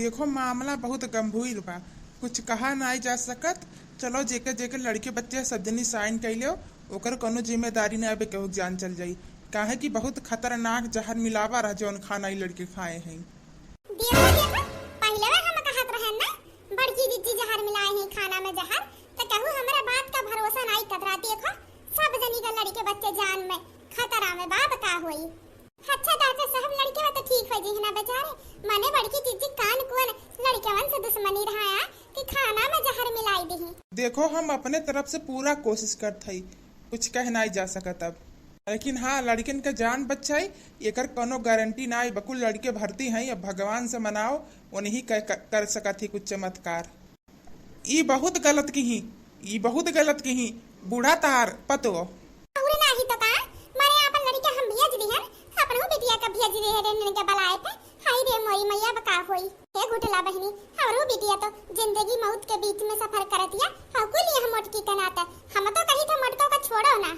देखो मामला बहुत गंभीर बा, कुछ कहा नाई जा सकत। चलो जेके जेके लड़के बच्चे सब जनी साइन कैले ओकर कोनो जिम्मेदारी न आवे केहू जान चल जाई। काहे कि बहुत खतरनाक जहर मिलावा रह जौन खाना ई लड़के खाए हैं। देखो देखो पहले वे हम कहत रहे ना बड़की दीदी जहर मिलाए हैं खाना में जहर, तो कहू हमरा बात का भरोसा नहीं कतरा। देखो सब जनी का लड़के बच्चे जान में खतरा में बाप का होई। अच्छा डॉक्टर साहब लड़के वा तो ठीक हो जी ना बेचारे, माने बड़की दीदी कान कोन लड़केवन से दुश्मनी रहा कि खाना में जहर मिलाई दी। देखो हम अपने तरफ से पूरा कोशिश करत हई, कुछ कह नहीं जा सकत अब, लेकिन हाँ लड़किन के जान बचाई एकर कोनो गारंटी ना। बकुल लड़के भर्ती हैं, अब भगवान से मनाओ उन्हीं कर सकत ही कुछ चमत्कार। ई बहुत गलत की ही, ई बहुत गलत की ही बूढ़ा तार पतो और नाही तो का मारे अपन लड़के हम भेज दी हैं अपनो बिटिया का भेज दी है रे के बलाए पे। हाय रे मोरी मैया बका होई हे गुटला बहनी हमरो बिटिया तो जिंदगी मौत के बीच में सफर करतिया। हाउ को लिए हम मोटकी कनाता हम तो कही था मोटको का छोड़ो ना।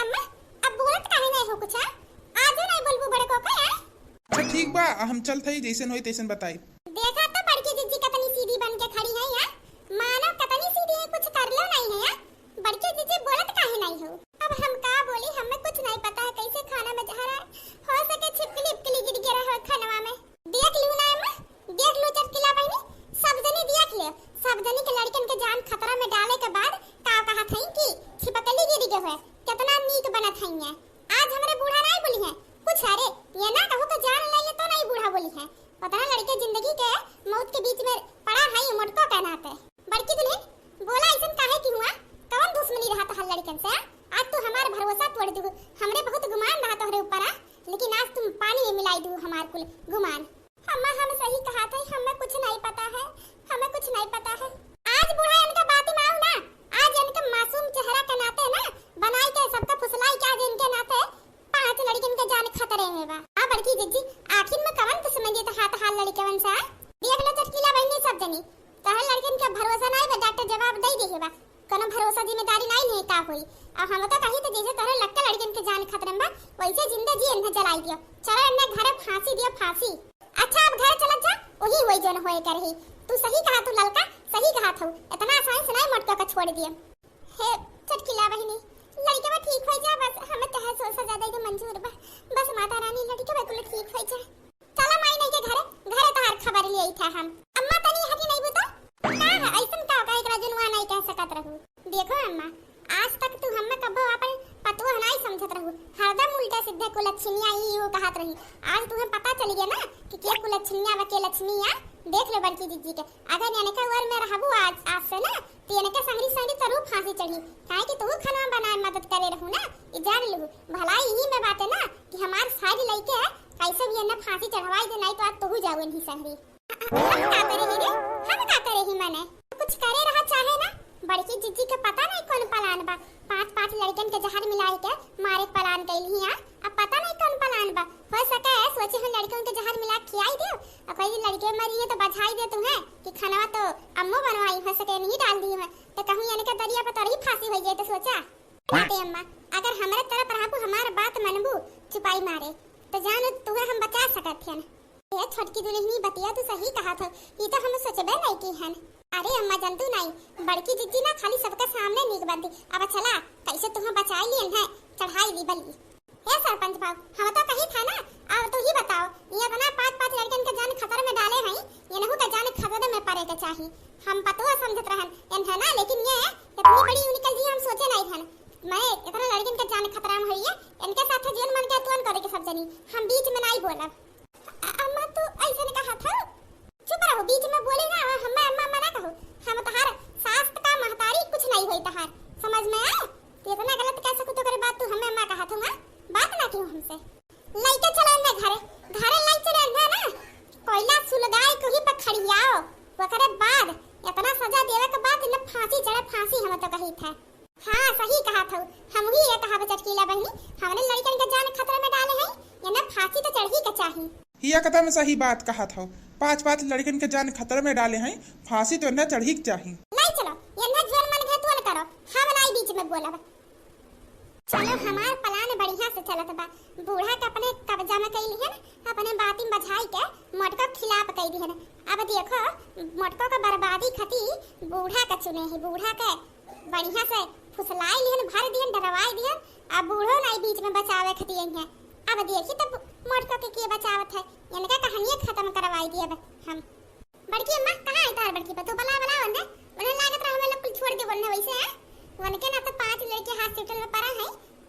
अम्मा अब बोलत काहे नहीं हो कुछ आज नहीं बोलबू बड़को का है। अच्छा ठीक बा हम चलत हई, जैसन होई तैसन बताई। देखा तो बड़की जीजी कितनी सीधी बन के खड़ी है यार, मानो कितनी सीधी है कुछ कर लो नहीं है यार। बड़की जीजी बोलत काहे नहीं हो। अब हम का बोली हमें कुछ नहीं पता है कैसे खाना में जहर हो सके छिपकली उपकली गिर गया है खानवा में। देख लू ना अम्मा देख लो चटकिला बहनी सब जनी देख ले, सब जनी के लड़कन के जान खतरा में डाले के बाद का कहा थई कि छिपकली गिर गया है कितना नीक बनत हई है। आज हमरे बूढ़ा नहीं बोली है कुछ, अरे ये ना कहो कि जान ले तो नहीं बूढ़ा बोली है। पता ना लड़के जिंदगी के मौत के बीच में पड़ा है ये मोटको कहनाते। बड़की दुल्हन बोला ऐसन काहे की हुआ, कौन दुश्मनी रहा था लड़कन से। आज तू हमार भरोसा तोड़ दू, हमरे बहुत गुमान रहा तोहरे ऊपर, लेकिन आज तुम पानी में मिलाई दू हमार कुल गुमान। अम्मा हम सही कहा था हमें कुछ नहीं पता है, हमें कुछ नहीं पता है। आज बूढ़ा इनका बात मानो ना, आज इनका मासूम चेहरा के नाते ना बनाई के सबका फुसलाई क्या इनके नाते 5 लड़किन के जान खतरे में बा। आ बड़की जीजी आखिर में कवन दुश्मनी तो हाथ हाल लड़केवन से देख लो चटकीला बहनी सब जनी कहे लड़किन का भरोसा नहीं बा। डॉक्टर जवाब दे देही बा कोनो भरोसा जिम्मेदारी नहीं का होई। अब हम तो कही तो जैसे तोरे लक्का लड़किन के जान खतरे में बा वैसे जिंदा जी इन्हें जलाई दियो। चलो इन्हें घरे फांसी दियो फांसी। अच्छा अब घर चलत जा वही होई जन होए करही। तू सही कहा तू ललका सही कहा था, इतना आसान से नहीं मोटको का छोड़ दिए। हे चटकीला बहनी लड़के बा ठीक हो जा, बस हमें तहे सोचा ज्यादा ही मंजूर बा, बस माता रानी लड़के बा कुल ठीक हो जा। चला माई नहीं के घरे तहार खबर लिए था हम। अम्मा तनी हटी नहीं बुता का है ऐसन का एकरा जनुआ नहीं कह सकत रहू। देखो अम्मा आज तक तू हमें कबो अपन पतवा नहीं समझत रहू, हरदम उल्टा सीधा को लक्ष्मीया ई वो कहत रही। आज तुम्हें पता चल गया ना कि के को लक्ष्मीया व के लक्ष्मीया। देख ले बड़की दीदी के अगर यानी का वर में रहबू आज से ना तो यानी का संगरी संगरी तरू फांसी चढ़ी काहे कि तू खाना बनाए मदद करे रहू ना। ई जान लू भलाई यही में बात है ना कि हमार सारी लइके है कैसे भी ना फांसी चढ़वाई दे नहीं तो आज तू जाओ इनही संगरी। हम का करे रे हम का करे ही माने कुछ करे रहा चाहे ना। बड़की जीजी के पता नहीं कौन पलान बा, 5 लड़कन के जहर मिलाई के मारे पलान कैली है। अब पता नहीं कौन पलान बा, हो सके सोचे हम लड़कों के जहर मिला खिलाई दे और कोई लड़के मरी है तो बधाई दे तुम्हें कि खाना तो अम्मो बनवाई हो सके नहीं डाल दी है तो कहूं यानी के दरिया पर तोरी फांसी हो जाए तो सोचा बेटे अम्मा अगर हमारे तरफ रहबू हमार बात मनबू चुपाई मारे तो जान तुम्हें हम बचा सकत हन। ये छोटकी दुल्हनी बतिया तो सही कहा था, ये तो हम सोचबे नहीं की हन। अरे अम्मा जानतू नहीं बड़की जीजी ना खाली सबका सामने नीक बनती। अब चला कैसे तुम्हें बचाई लियन है चढ़ाई दी बली। हे सरपंच बाबू हम तो कही था ना, अब तू ही बताओ ये बना 5 लड़कन के जान खतरे में डाले हैं ये नहु का जान खतरे में पड़े के चाहिए। हम पतवा समझत रहन एन है ना, लेकिन ये इतनी बड़ी निकल जी हम सोचे नहीं हन। मैं इतना लड़कन के जान खतरा में हुई है इनके साथ जीवन मन के तुरंत करे के सब जनी हम बीच में नहीं बोलब। अम्मा तू ऐसे ने कहा था चुप रहो बीच में बोले ना हम अम्मा मना कहो। हम तहार सास का महतारी कुछ नहीं होई तहार समझ में आए। इतना गलत कैसे कुछ करे बात तू हमें अम्मा कहा था बात ना क्यों हमसे लइके चला ना घरे लाई चले ना ना कोयला सुलगाई को ही पखड़ियाओ वकरे बाद इतना सजा देवे के बाद न फांसी चढ़े फांसी हम तो कही था। हां सही कहा था हम ही ये कहा चटकीला बहनी हमने लड़कन के जान खतरे में डाले हैं ये न फांसी तो चढ़ी के चाहिए। हिया कथा में सही बात कहा था, 5 लड़कन के जान खतरे में डाले हैं फांसी तो न चढ़ी चाहिए। नहीं चलो ये न जोर मन है तो न करो हम नहीं बीच में बोला। चलो हमार प्लान न बढ़िया से चलत बा। बूढ़ा के अपने कब्जा में कइली है, अपने बाती में बझाई के मोटका खिलाप कई दी है। अब देखो मोटका का बर्बादी खती बूढ़ा का चुने है। बूढ़ा के बढ़िया से फुसलाई लिहन, भर दिहन, डरवाई दिहन। अब बूढ़ो नहीं बीच में बचावे खती है। अब देखी तब मोटका के बचावत है, इनका कहानी खत्म करवाई दी। अब हम बड़की अम्मा कहां है? तार बड़की पतो बला बला वने उन्हें लागत रहा हमें लोग कुल छोड़ के बोलने वैसे है। उनके ना तो 5 लड़के हॉस्पिटल में पड़ा है,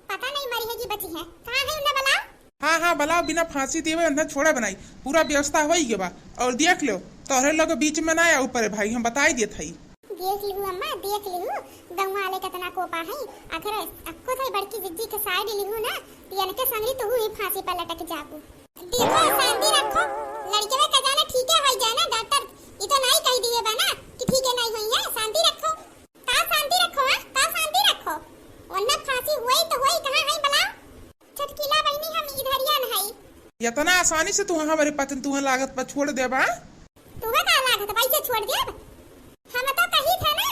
पता नहीं मरी है कि बची है। कहां है उन्हें बताओ? हाँ हाँ बलाओ, बिना फांसी दिए अंदर छोड़े बनाई पूरा व्यवस्था होई के बा। और देख लो तोहरे लोग बीच में ना आया ऊपर भाई, हम बताई दिए थई। देख लिहू अम्मा, देख लिहू गांव वाले कितना कोपा है। अगर अक्को थई बड़की जिज्जी के साइड लिहू ना इनके संगरी तो हुई फांसी पर लटक जाबू। देखो शांति रखो, लड़के में कजाना ठीक है होई जाए ना। डॉक्टर ये तो नहीं कह दिए बना कि ठीक है नहीं हुई है। शांति रखो, का शांति रखो, हां का शांति रखो। वरना फांसी हुई तो हुई, कहां है बला? छटकीला बहनी हम इधरिया न है। इतना आसानी से तू हमारे पतन तू लागत पर छोड़ दे बा? तू का लागत पैसे छोड़ दे? हम तो कही था ना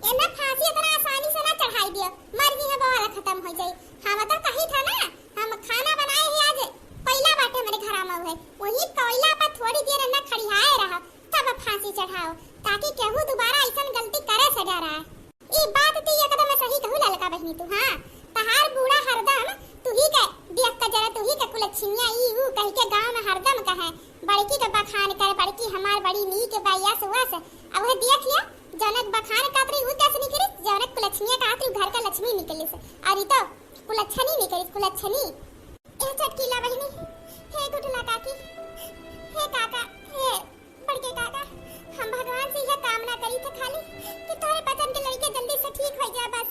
एना फांसी इतना आसानी से ना चढ़ाई दियो, मर्जी है बवाल खत्म हो जाई। हम तो कही था ना हम खाना बनाए हैं आज पहला बाटे मेरे घर में है, वही कोयला पर थोड़ी देर ना खड़ियाए रहा तब फांसी चढ़ाओ, ताकि केहू दोबारा ऐसा गलती करे से डरा है। ई बात तो एकदम सही कहू ललका बहनी तू। हां तहार बूढ़ा हरदम तू ही के देख का जरा, तू ही के कुलछिया ई ऊ कह के गांव में हरदम कहे बड़की के बखान कर, बड़की हमार बड़ी नी के बाइया सुवा से। अब वो देख लिया जनक बखान कातरी ऊ कैसे निकली, जनक कुलछिया कातरी घर का लक्ष्मी निकली से। और ई तो कुलछनी निकली, कुलछनी। ए चटकीला बहनी, हे गुटला काकी, हे काका, हे बड़के काका, हम भगवान से यह कामना करी थे खाली कि तोरे बचन के लड़के जल्दी से ठीक हो जाए। बस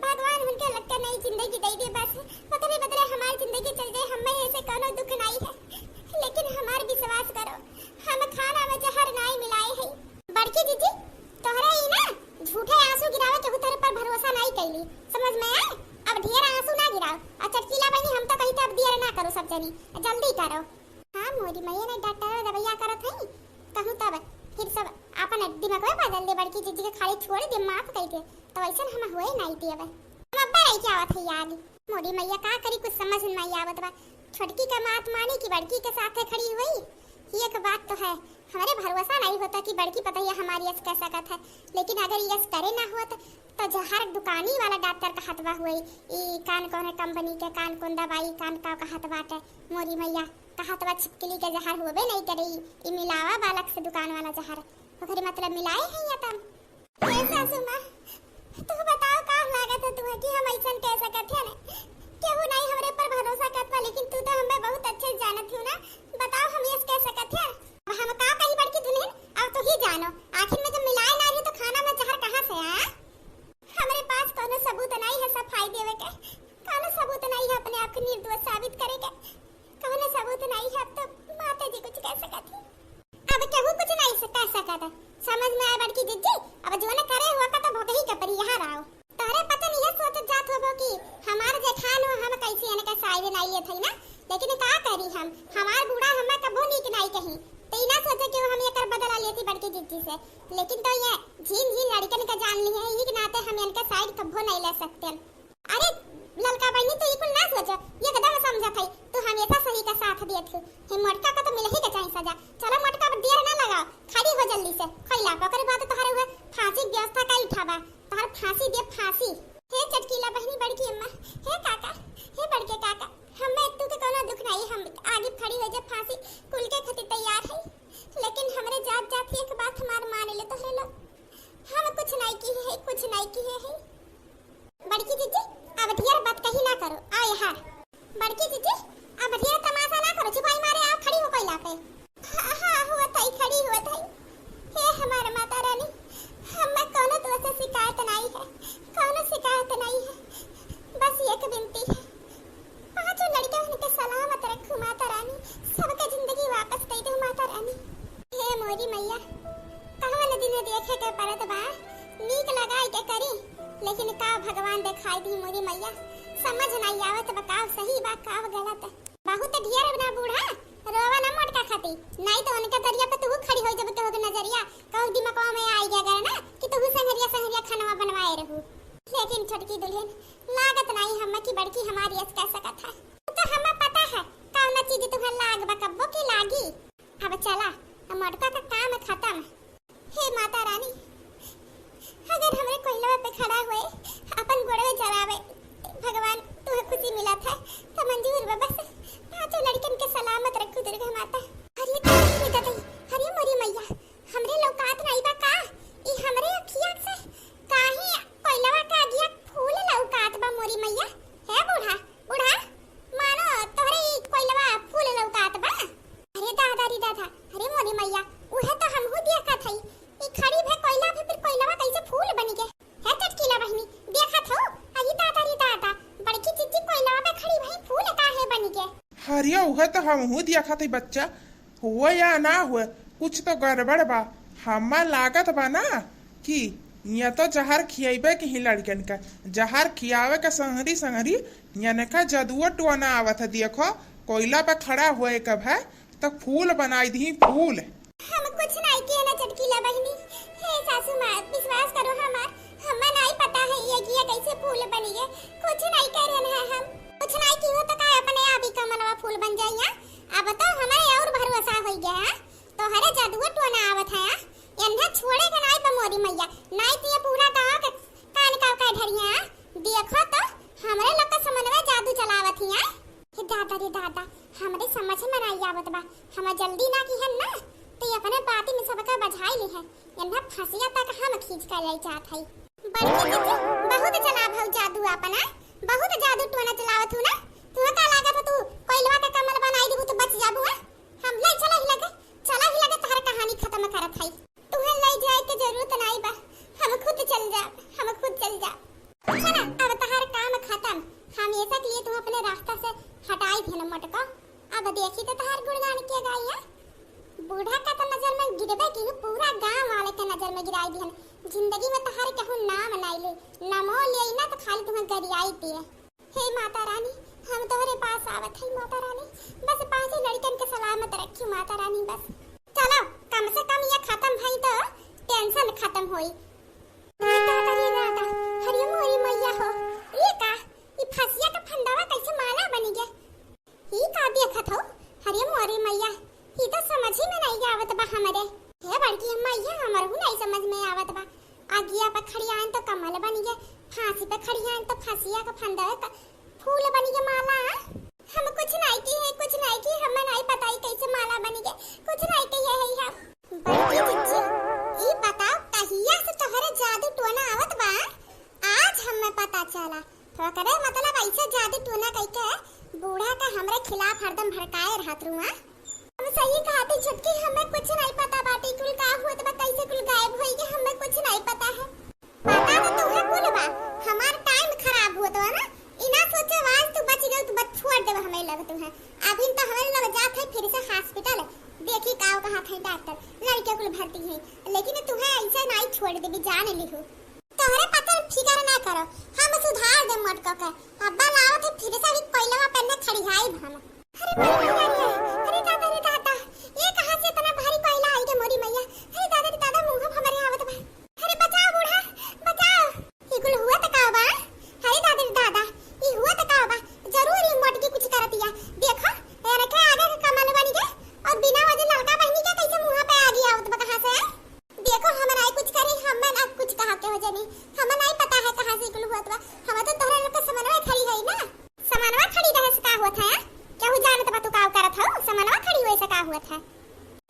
भगवान उनके लगता नहीं जिंदगी दे दे, बस बदले बदले हमारी जिंदगी चल जाए, हमें ऐसे कोनो दुख नहीं है। लेकिन हमार विश्वास करो, हम खाना में जहर नहीं मिलाए हैं। बड़की दीदी तोहरा ही ना झूठे आंसू गिरावे के तोरे पर भरोसा नहीं कैली, समझ में आए? अब ढेर आंसू ना गिराओ। और चटकीला बहनी हम तो कही तो अब देर ना करो, सब जनी जल्दी करो। हां मोरी मैया ने डॉक्टर दवाइया करत है कहूं तब फिर सब अपन दिमाग में बदल दे। बड़की जीजी के खाली छोड़ दे माफ कह के, तो ऐसा हम होए नहीं दिए। अब अब्बा रही क्या आवत है याद मोरी मैया का करी कुछ समझ में नहीं आवत बा। छोटकी का मात मानी कि बड़की के साथ खड़ी हुई, ये एक बात तो है। हमारे भरोसा नहीं होता कि बड़की पता है हमारी यस कैसा कहता है, लेकिन अगर यस करे ना होता तो जहर दुकानी वाला डॉक्टर का हथवा हुई ई कान कौन कंपनी के कान कौन दवाई कान का हाथ बाटे मोरी मैया का हथवा छिपकली के जहर होबे नहीं करे। ई मिलावा बालक से दुकान वाला जहर ओकरे मतलब मिलाए हैं या तब। ए सासू मां तू बताओ का लागत है तुम्हें कि हम ऐसा कह सकत है ना? केहू नहीं हमरे पर भरोसा करता, लेकिन तू तो हमें बहुत अच्छे जानत हो ना। बताओ हम ये कह सकत है? हम का कही बड़की दुल्हन अब तो ही जानो, आखिर में जब मिलाए ना रही तो खाना में जहर कहां से आया? हमारे पास कोनो सबूत नहीं है सफाई देवे के, कोनो सबूत नहीं है अपने आप को निर्दोष साबित करे के, कोनो सबूत नहीं है। अब तो माता जी कुछ कह सकत है, अब केहू कुछ नहीं कह सकत। समझ में आया बड़की जिज्जी? अब जो न करे हुआ का तो भोगही के पर यहां रहो। तोरे पता नहीं है सोच जात होबो कि हमार जेठान हो हम कैसे इनका साइड नहीं है थई ना, लेकिन का करी हम हमार बूढ़ा हमें कबो नीक नहीं कही तो इना सोचे कि हम एकर बदला लेती बड़की जिज्जी से। लेकिन तो ये झीन झीन लड़कन का जान ली है, ई के नाते हम इनका साइड कबो नहीं ले सकते। अरे ललका बहनी तो इकुल ना सोचो, ये कदम समझत है तो हम ऐसा सही का साथ देत हूं। हे मोटका का तो मिल ही के चाहिए सजा। चलो मोटका पर देर ना लगाओ, खड़ी हो जल्दी से खइला ओकर बाद तोहरे हुए फांसी व्यवस्था का उठावा, तोहर फांसी दे फांसी। हे चटकीला बहनी बड़की अम्मा, हे काका, हे बड़के काका, हमें तू के कोनो दुख नहीं, हम आगे खड़ी हो जा फांसी कुल के खातिर तैयार है। लेकिन हमरे जात जात एक बात हमार मान ले तोहरे लोग, हम कुछ नहीं की है, कुछ नहीं की है। बड़की जीजी अब ढेर बात कही ना करो, आओ यहाँ। बड़की जीजी अब ढेर तमाशा ना करो, छुपाई मारे आओ खड़ी हो कोयला पे। हां हुआ थई खड़ी हुआ थई। हे हमारे माता रानी हमें कोनो तो से शिकायत नहीं है, कोनो शिकायत नहीं है, बस एक विनती है पांचों लड़के उनके सलामत रखो माता रानी, सबके जिंदगी वापस दे दो माता रानी। हे मोरी मैया कहवन दिन देखे के परत बा नीक लगाई के करी, लेकिन का भगवान दिखाई दी मोरी मैया, समझ नहीं आवत बा का सही बा का गलत। बहुत ढेर बना बूढ़ा रोवा ना मोटका खाती, नहीं तो उनके दरिया पे तू खड़ी हो जब तो नजरिया कहू दिमाग में आई गया करे ना कि तू संगरिया संगरिया खाना बनवाए रहू। लेकिन छोटकी दुल्हन लागत नहीं हम की बड़की हमारी ऐसा कैसा कथा आवत है तो मंजूर बा बस पांचों लड़कन के सलामत रखू दुर्गा माता। अरे दादा अरे मोरी मैया हमरे लौकात नहीं बा का ई हमरे अखिया से काहे कोइलवा का अगिया फूल लौकात बा मोरी मैया। है बूढ़ा बूढ़ा मानो तोहरे ई कोइलवा फूल लौकात बा। अरे दादा रे दादा अरे मोरी मैया उहे तो हमहू देखत हई ई खड़ी भे कोइला पे फिर कोइलवा कैसे फूल बन गए है चटकीला बहनी देखत हो। अरे दादा रे दादा बड़की चिच्ची कोइलवा पे खड़ी भई फूल काहे बन गए। हरिया उहे तो हमहू देखत हई बच्चा हुए या ना हुए कुछ तो गड़बड़ बा। हमा लागत बा ना कि या तो जहर खियाबे के ही लड़कन का जहर खियावे के संहरी संहरी याने का जदुआ टोना आवत है। देखो कोयला पे खड़ा हुए कब है तो फूल बनाई दी फूल। हम कुछ नहीं किए ना चटकीला बहनी। हे सासू माँ विश्वास करो हमार हमें नहीं पता है ये किया कैसे फूल बनी है कुछ नहीं कर रहे हैं हम कुछ नहीं किए तो का अपने आप ही कमलवा फूल बन जाइए। अब तो हमारे और भरोसा हो गया है तो हरे जादुआ टोना आवत है इन्हें छोड़े के नहीं बमोरी मैया नहीं तो ये पूरा गांव के कान का ढरिया देखो तो हमारे लोग का समन्वय जादू चलावत ही है। हे दादा रे दादा हमारे समझ में नहीं आवत बा हम जल्दी ना की है ना तो ये अपने बाती में सबका बझाई ली है इन्हें फंसिया तक हम खींच कर ले चाहत है। बड़की दीदी बहुत चलाव है जादू अपना बहुत जादू टोना चलावत हूं ना तू का लागत तू कोइलवा का कमल बनाई देबू तो बच जाबू। हम ले चला ही लगे तोहर कहानी खत्म करत है तुहे ले जाए के जरूरत नहीं बा हम खुद चल जा है ना। अब तोहर काम खत्म हमेशा के लिए तू अपने रास्ता से हटाई थे न मटका। अब देखी तो तोहर गुणगान किया गई है बूढ़ा का तो नजर में गिरबे की पूरा गांव वाले के नजर में गिराई दी जिंदगी में तोहर कहूं नाम नहीं ले नमो ले ना तो खाली तुम्हें गरियाई दिए। हे माता रानी हम तोहरे पास आवत है माता रानी बस पांच लड़कन के सलामत रखी माता रानी बस चलो कम से कम ये खत्म भई तो टेंशन खत्म होई। हरि मोरी मैया हो ये का ई फसिया का फंदावा कैसे माला बनी गया ई का देखत हो। हरि मोरी मैया ई तो समझ ही में नहीं आवत बा हमरे। हे बड़की मैया हमरहु नहीं समझ में आवत बा आगिया पे खड़ी आन तो कमल बनी गए फांसी पे खड़ी आन तो फसिया का फंदावा फूल बनी गए माला। हम कुछ नहीं की हमें नहीं पता ही कैसे माला बनी गए कुछ नहीं की है हम। बड़की चिच्ची ई बताओ कहिया से तोहरे जादू टोना आवत बा आज हमें पता चला तो करे मतलब ऐसे जादू टोना कइके बूढ़ा का हमरे खिलाफ हरदम भड़काए रहत रुआ। हम सही कहते छटकी हमें कुछ नहीं पता बाटी कुल का हुआ तो कैसे कुल गायब होई के हमें कुछ नहीं पता है। पता तो तुम्हें कुल बा हमार टाइम खराब हुआ तो ना इना सोचे आज तू बच गई तो बच छोड़ दे हमें लग तुम्हें अभी तो हमें लग जात है फिर से हॉस्पिटल देखी काव कहा थे डॉक्टर लड़के कुल भर्ती है लेकिन तुम्हें ऐसे नहीं छोड़ दे जान लिहू तोहरे पता फिकर ना करो हम सुधार दे मटको के अब्बा लाओ थे फिर से कोइलवा पन्ने खड़ी हाई हम। अरे दादा ये कहां से इतना भारी कोयला आई के मोरी मैया। अरे दादा मुंह हमारे आवत बा। अरे बचाओ बूढ़ा बचाओ ये कुल हुआ त का बा। अरे दादा ये हुआ त का बा जरूर ये मटकी कुछ करतिया देखो रखे आगे के कमल बनी गए और बिना वजह लड़का बहनी के कैसे मुंह पे आ गया आवत बा कहां से देखो हम नहीं कुछ करी हम ना कुछ कहा के हो जानी हमें नहीं पता है कहां से कुल हुआ बा। हम तो तोहरा लोग का समन्वय खड़ी है ना समन्वय खड़ी रहे से का हुआ था क्या हो जानत बा तू का करत हो समन्वय खड़ी हुए से का हुआ था।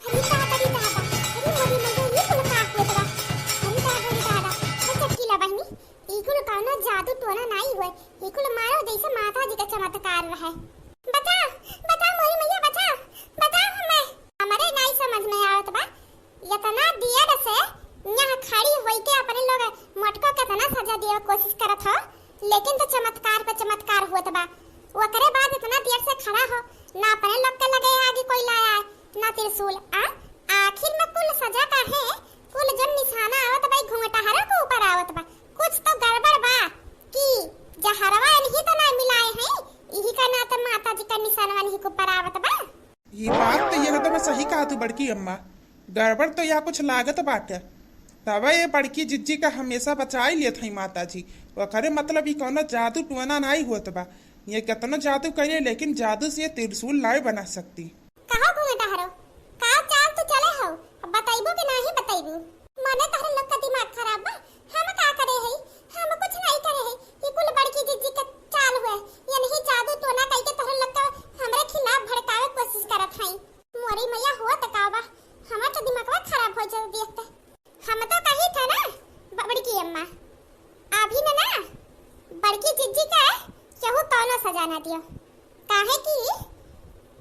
अरे दादा अरे मोरी मैया ये कुल का हुआ था। अरे दादा चटकीला बहनी ई कुल का ना जादू टोना नहीं हुए ई कुल मारो जैसे माता जी का चमत्कार रहा। बता मोरी मैया बता हमें हमारे नहीं समझ में आवत बा इतना दिया से यहां खड़ी होई के अपने लोग मटको के तना सजा देवे कोशिश करत हो लेकिन तो चमत्कार पे चमत्कार होत बा वो करे बाद इतना देर से खड़ा हो ना अपने लोग के लगे आगे कोई लाया ना त्रिशूल आखिर में कुल सजा का है कुल जब निशाना आवत भाई घुंघटा हरा के ऊपर आवत बा कुछ तो गड़बड़ बा कि जहरवा नहीं तो ना मिलाए हैं यही का ना तो माता जी का निशानवा नहीं के ऊपर आवत बा। ये बात तो ये तो मैं सही कहा तू बड़की अम्मा गड़बड़ तो या कुछ लागत बाटे तब ये बड़की जिज्जी का हमेशा बचाई लेत है माता जी वो करे मतलब ये कोनो जादू टोना नहीं होत बा ये कितना जादू करे लेकिन जादू से ये त्रिशूल नहीं बना सकती। कहां घुंघटा हरो का चाल तो चले हो बताइबो कि नहीं बताइबो मने तोहरे लोग का दिमाग खराब बा हम का करे है हम कुछ नहीं करे है ये कुल बड़की जिज्जी का चाल हुए ये नहीं जादू बना दियो। काहे कि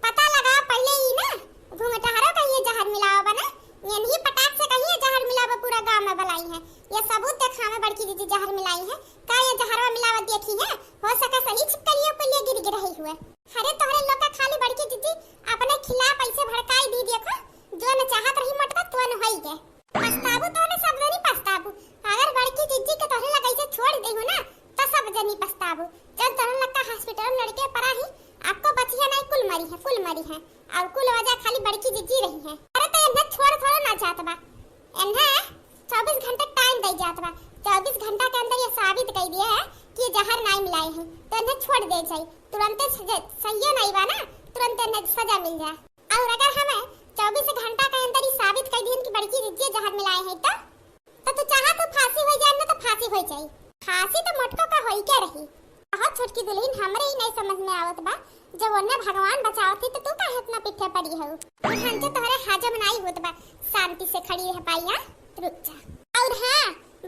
पता लगा पहले ही ना घूंघटहरा का ये जहर मिलावा बना, यही पटाक से कहिए जहर मिलावा पूरा गांव में बलाई है। ये सबूत देखा में बड़की दीदी जहर मिलाई है। का ये जहरवा मिलावा देखी है? हो सका सही छिपकलियों को लिए गिर रही हुए। अरे तोहरे लोग का खाली बड़की दीदी अपने खिलाफ ऐसे भड़काई दी देखो, जो न चाहत रही मटका तो न होई गे। पछताबू तो न सब नहीं पछताबू। अगर बड़की दीदी के तोहरे लग ऐसे छोड़ दे हो ना तो सब जनी पछताबू। जब तोहरे लग का हॉस्पिटल लड़के पड़ा ही आपको बचिया नहीं, कुल मरी है और कुल वजह खाली बड़की दीदी रही है। अरे तो इन्हें छोड़ थोड़ा ना जात बा, इन्हें 24 घंटे टाइम दे जात बा। 24 घंटा के अंदर ये साबित कर दिया है कि जहर नहीं मिलाई है तो इन्हें छोड़ दे जाए। तुरंत सही नहीं बा ना, तुरंत इन्हें सजा मिल जाए। और अगर हमें 24 घंटा के अंदर ही साबित कर दिया कि बड़की दीदी जहर मिलाई है तो तू चाहा तो फांसी हो जाए ना तो फांसी हो जाए। फांसी तो मोटको का होई के रही। बहुत छोटकी दुल्हन हमरे ही नहीं समझ में आवत बा, जब उन्हें भगवान बचावत थी तो तू काहे इतना पीछे पड़ी हो? हम तो तोहरे हाजम नहीं होत बा, शांति से खड़ी रह पाइया, रुक जा। और हां,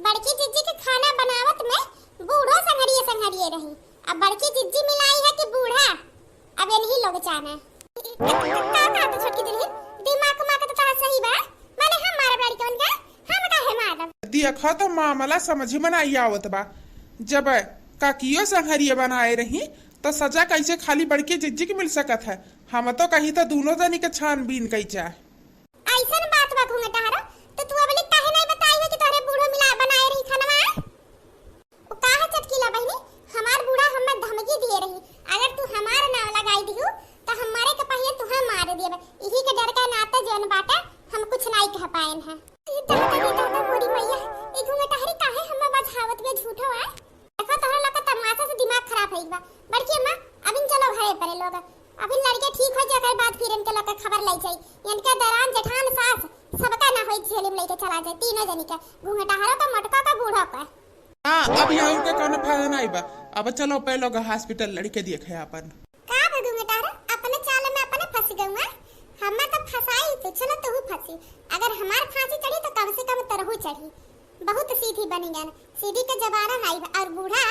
बड़की जीजी के खाना बनावत में बूढ़ो संघरिए रही। अब बड़की जीजी मिलाई है कि बूढ़ा, अब इन्हीं लोग जाने। का तो छोटकी दुल्हन दिमाग में तो तोरा सही बा, माने हम मारब लड़कन के, हम काहे मारब? देखो तो मामला समझ में नहीं आवत बा। जब काकियो संघरिया बनाए रही तो सजा कैसे खाली बड़की जिज्जी की मिल सकत है? हम तो कहीं तो दोनों जनी के छानबीन कई चाहे। ऐसन बात बा घूंघटहरा, तो तू अबले काहे नहीं बताई है कि तोरे बूढ़ो मिला बनाए रही खाना? ओ काहे चटकीला बहनी, हमार बूढ़ा हमें धमकी दिए रही, अगर तू हमार नाम लगाई दिहु तो हमारे के पहिले तुहा मार देब। इही के डर का नाते जौन बाटे हम कुछ नहीं कह पाएन है। दादा मोरी मैया, ई घूंघटहरी काहे हमें बचावत में झूठो है? देखो तोहरा लोग का तमाशा से दिमाग खराब है बा। बड़की अम्मा अभी चलो घरे परे लोग, अभी लड़के ठीक हो जाकर बाद फिर इनके लोग का खबर ले जाई। इनके दरान जेठान सास सबका ना होई झेली में लेके चला जाए, तीनों जनी का, घूंघटहरा का मटका का बूढ़ा का। हां अब यहाँ के कोनो फायदा नहीं बा। अब चलो पहले लोग हॉस्पिटल लड़के देखे अपन। का बे घूंघटहरा अपने चाल में अपने फंस गऊंगा, हमें तो फंसाई तो चलो तू फंसी। अगर हमार फांसी चढ़ी तो कम से कम तरहू चढ़ी। बहुत सीधी बनी जान, सीधी के जबाना नहीं। और बूढ़ा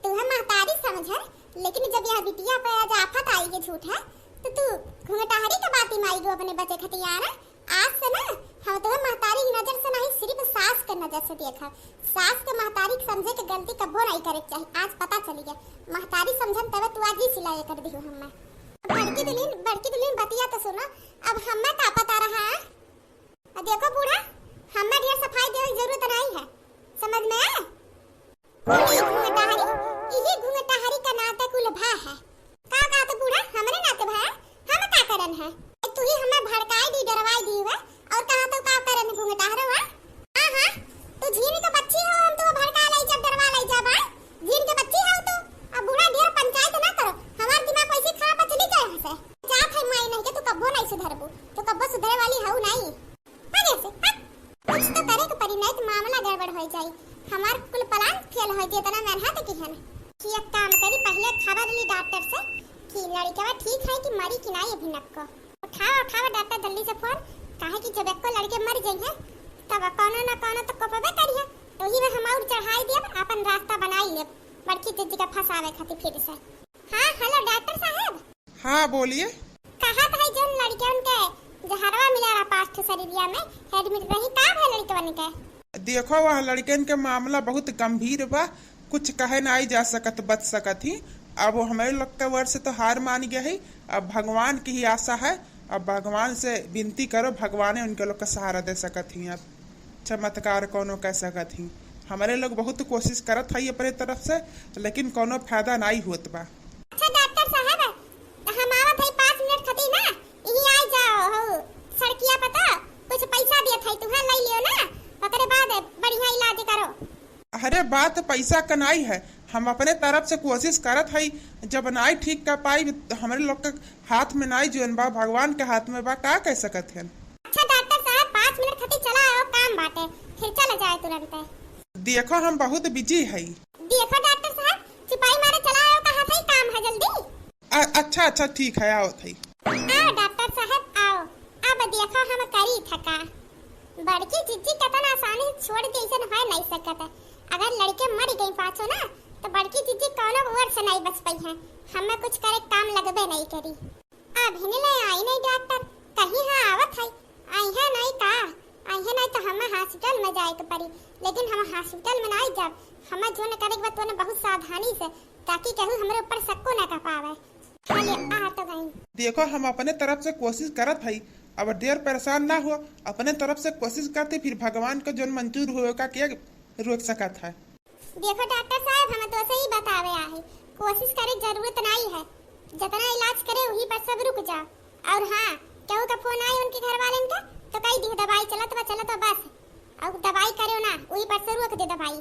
तू है महतारी समझ है, लेकिन जब यह बिटिया पे आज आफत आई के झूठ है तो तू घूंघटहरी के बात ही माई गो अपने बच्चे खतियाना। आज से ना हम तो महतारी की नजर से नहीं, सिर्फ सास के नजर से देखा। सास के महतारी समझे के गलती कबो नहीं करे चाहिए। आज पता चली गया महतारी समझन तब तू आज ही सिलाई कर दी हो। हमें बड़की दुल्हन बतिया तो सुनो, अब हमें का पता रहा है? देखो बूढ़ा, हमें ढेर सफाई देने की जरूरत नहीं है, समझ में आया? घूंघटहरी का नाते कुल भा है। का तो बूढ़ा हमरे नाते भा, हम का करन है? तू ही हमें भड़काई दी, डरवाई दी हुआ, और कहा तो का करन घूंघटहरा? हां तू झीन के बच्ची हो, हम तो भड़का लाई जब डरवा लाई जब झीन के बच्ची हो तू। अब बूढ़ा ढेर पंचायत ना करो, हमार दिमाग वैसे खराब चली जाए यहाँ से। जात है माई नहीं के तू कब्बो नहीं सुधरबू, तो कब्बो सुधरे वाली हऊ नहीं। कुछ तो करे के परी, नहीं तो मामला गड़बड़ हो जाई। हमार कुल प्लान फेल हो जे तना मेहनत की है कि एक काम करी, पहले खबर ली डॉक्टर से कि लड़का ठीक है कि मरी कि नहीं। अभी नक्को उठाओ डॉक्टर जल्दी से फोन, काहे कि जब एको लड़के मर जाई है तब कोनो ना कोनो तो कोपबे करी है। तो ही में हम और चढ़ाई देब, अपन रास्ता बनाई लेब बड़की दीदी का फंसावे खातिर फिर से। हां हेलो डॉक्टर साहब। हां बोलिए। कहा था जोन लड़के उनके जहरवा मिला रहा पास्ट शरीरिया में एडमिट रही, का है लड़कवन के? देखो वह लड़कन के मामला बहुत गंभीर बा, कुछ कहे नहीं जा सकत बच सकत ही। अब हमारे लोग के वर्ष से तो हार मान गया है, अब भगवान की ही आशा है। अब भगवान से विनती करो, भगवान उनके लोग का सहारा दे सकत ही। अब चमत्कार कोनो कह सकत ही। हमारे लोग बहुत कोशिश करत है अपने तरफ से, लेकिन कोनो फायदा नहीं होत बा। अच्छा डॉक्टर साहब, हम आवत है 5 मिनट खती ना, यही आ जाओ हो सड़किया पता कुछ पैसा दिया था तुहा ले लियो ना, ओकरे बाद बढ़िया इलाज करो। अरे बात पैसा का नहीं है, हम अपने तरफ से कोशिश करत है। जब नहीं ठीक कर पाई हमारे लोग के हाथ में नहीं, जीवन बा भगवान के हाथ में बा, का कह सकत है। अच्छा डॉक्टर साहब 5 मिनट खती चला आओ, काम बाटे फिर चला जाए तुरंत। देखो हम बहुत बिजी है। देखो डॉक्टर साहब सिपाही मारे चला आओ, कहा था काम है जल्दी। अच्छा ठीक है, आओ थई। आओ डॉक्टर साहब आओ। अब देखो हम करी थका, बड़की जीजी कतना आसानी छोड़ दे ऐसे हो नहीं सकता। अगर लड़के मर गई पाछो ना तो बड़की जीजी कौनो वर्ड से नहीं बच पाई है। हमें कुछ करे काम लगबे नहीं करी। अब हिने ले आई नहीं डॉक्टर, कहीं हाँ आवत है, आई है नहीं का, आई है नहीं तो हमें हॉस्पिटल में जाए के पड़ी। लेकिन हम हॉस्पिटल में नहीं जाब, हमें जो न करे के बा बहुत सावधानी से, ताकि कहूँ हमारे ऊपर शक्को न कर पावे। चलिए आ तो गई। देखो हम अपने तरफ से कोशिश करत हई, अब देर परेशान ना हो, अपने तरफ से कोशिश करते फिर भगवान को जो मंजूर होगा क्या रोक सकत है। देखो डॉक्टर साहब, हम तो सही बतावे आहे, कोशिश करे जरूरत नहीं है, जितना इलाज करे वही पर सब रुक जा। और हाँ, केहू का फोन आए उनके घर वाले का तो कही दी दवाई चलत बस, और दवाई करे ना वही पर से रोक दे दवाई।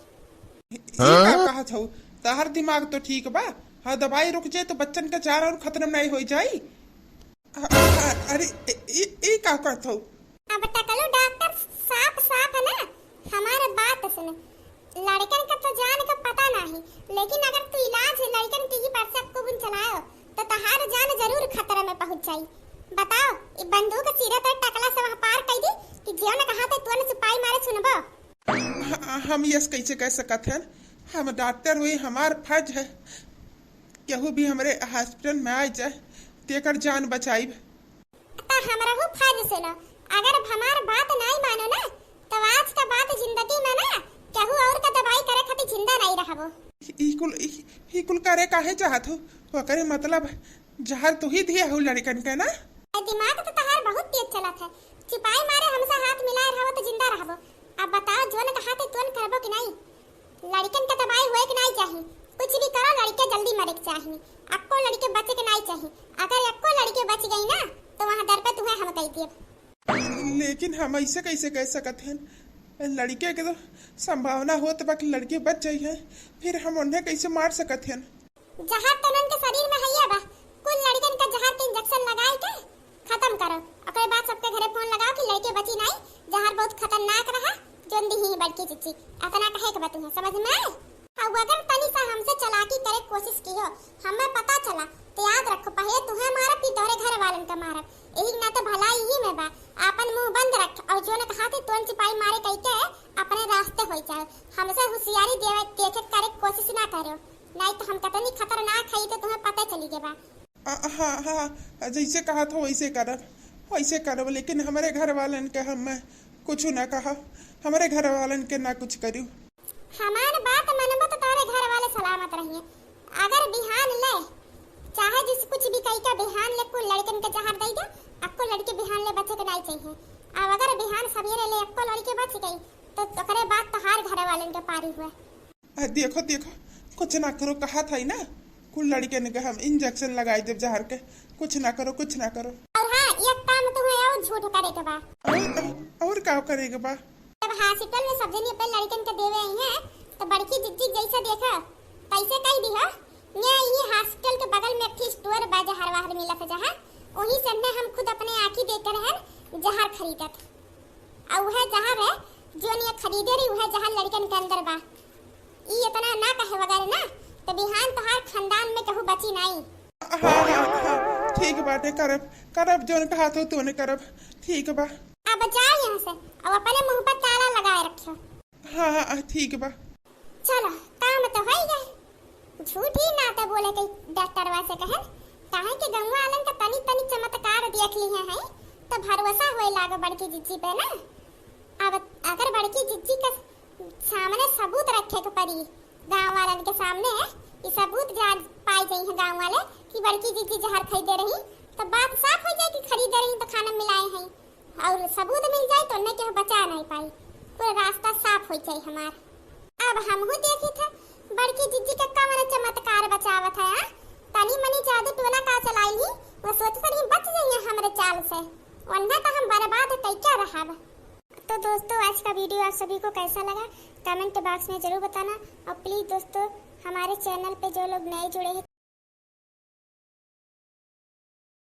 का कहा छौ तार दिमाग तो ठीक बा, हाँ दवाई रुक जाए तो बच्चन का चार और खत्म नहीं हो जाई। अरे ये का करत हो? अब टकलो डॉक्टर साफ है ना, हमारे बात सुन। लड़कन का तो जान का पता नहीं, लेकिन अगर तू इलाज लड़कन की ही पर सब को बुन चलाओ तो तहार जान जरूर खतरे में पहुंच जाई। बताओ, ये बंदूक सीधे पर टकला से वहां पार कर दी कि जो न कहा तो तुरंत सिपाही मारे सुनबो। हम ये कैसे कह सकत हैं? हम डॉक्टर हुई, हमार फर्ज है केहू भी हमारे हॉस्पिटल में आ जाए तेकर जान बचाई। तो हमरा हो फर्ज सुनो, अगर हमार बात नहीं मानो ना तो आज का बात जिंदगी में ना केहू और का दवाई करे खातिर जिंदा नहीं रहबो। ई कुल करे काहे चाहत हो? ओकरे मतलब जहर तो ही दिया हो लड़कन के ना। दिमाग तो तहार बहुत तेज चलत है, सिपाही मारे हमसे हाथ मिलाए रहो तो जिंदा रहबो। अब बताओ, जो न कहा तो तुरंत करबो कि नहीं? लड़कन का दवाई होए कि नहीं चाहिए? कुछ भी करो, लड़के जल्दी मरे के चाहिए, अक्को लड़के बचे के नहीं चाहिए। अगर अक्को लड़के बच गई ना तो वहाँ दर पे तुम्हें हम कह दिए। लेकिन हम ऐसे कैसे कह सकते हैं? लड़के के तो संभावना हो तो बाकी लड़के बच जाई है, फिर हम उन्हें कैसे मार सकते हैं? जहर तो उनके शरीर में है बा, कुल लड़कन का जहर के इंजेक्शन लगाए के खत्म करो। ओकरे बाद सबके घरे फोन लगाओ कि लड़के बची नहीं, जहर बहुत खतरनाक रहा, जोन दी ही बड़की चिच्ची अपना कहे के बतू है, समझ में आए? अब अगर तनी सा हमसे चालाकी करे कोशिश की हो, हमें पता चला तो याद रखो, पहले तुम्हें मारा फिर तोरे घर वालन का मारा, यही ना तो भलाई ही में बा। अपन मुंह बंद रख और जो ने कहा थे तुरंत सिपाही मारे कह के अपने रास्ते हो जाओ। हमसे होशियारी देखे करे कोशिश ना करो, नहीं तो हम कतनी खतरनाक है तो तुम्हें पता चली गए बा। हाँ, जैसे कहा था वैसे करब, लेकिन हमारे घर वालन के हम कुछ ना कहा, हमारे घर वालन के ना कुछ करू। हमार बात मनबो तो तारे घर वाले सलामत रहिए। अगर बिहान ले चाहे जिस कुछ भी कही का बिहान ले कुल लड़कन के जहर दे दे, अक्को लड़के बिहान ले बचे के नहीं चाहिए। अब अगर बिहान सवेरे ले अक्को लड़के बच गई तो ओकरे बाद तहार घर वालन के पारी हुए। देखो कुछ ना करो, कहा था ना कुल लड़के ने हम इंजेक्शन लगाई देव जहर के, कुछ ना करो। और हाँ, एक काम तुम्हें और झूठ करे के बा। और क्या करेगा बा? जब हॉस्पिटल में सब जने अपने लड़कन के देवे आई हैं तो बड़की जिज्जी जैसा देखा पैसे कह दी है। मैं यही हॉस्पिटल के बगल में एक स्टोर बा जहर वाहर मिला था, जहाँ वहीं से हम खुद अपने आंखी देख रहे हैं जहर खरीदत। और वह जहर है जो ने खरीदे रही, वह जहर लड़कन के अंदर बा। ई इतना ना कहे वगैरह ना तो बिहान तोहार खानदान में कहू बची नहीं। हाँ, ठीक बाटे, करब जो ने कहा था तूने करब, ठीक बा। अब जाओ यहाँ से और अपने मुंह पर ताला लगाए रखो। हाँ, ठीक बा। चलो, काम तो हो गए। झूठ ही ना तो बोले के डॉक्टर वासे कहे काहे के गंगा आलन का तनी चमत्कार देख ली है तो भरोसा होए लागे बड़की जिज्जी पे ना। अब अगर बड़की जिज्जी के सामने सबूत रखे के पड़ी गांव वालन के सामने, ये सबूत जान पाई जाई है गांव वाले कि बड़की जिज्जी जहर खरीदे रही, तो बात साफ हो जाए कि खरीदे रही तो खाना मिलाए हैं। और सबूत मिल जाए तो उन्हें बचा नहीं पाई, पूरा रास्ता साफ हो जाए हमार। अब हम हो देखे थे बड़की जिज्जी का कवन चमत्कार बचावत है। तनी मनी जादू टोना का चलाई ही, वो सोच कर बच जाइए हमारे चाल से, वरना तो हम बर्बाद कैसा रहा। तो दोस्तों, आज का वीडियो आप सभी को कैसा लगा कमेंट बॉक्स में जरूर बताना। और प्लीज दोस्तों, हमारे चैनल पे जो लोग नए जुड़े हैं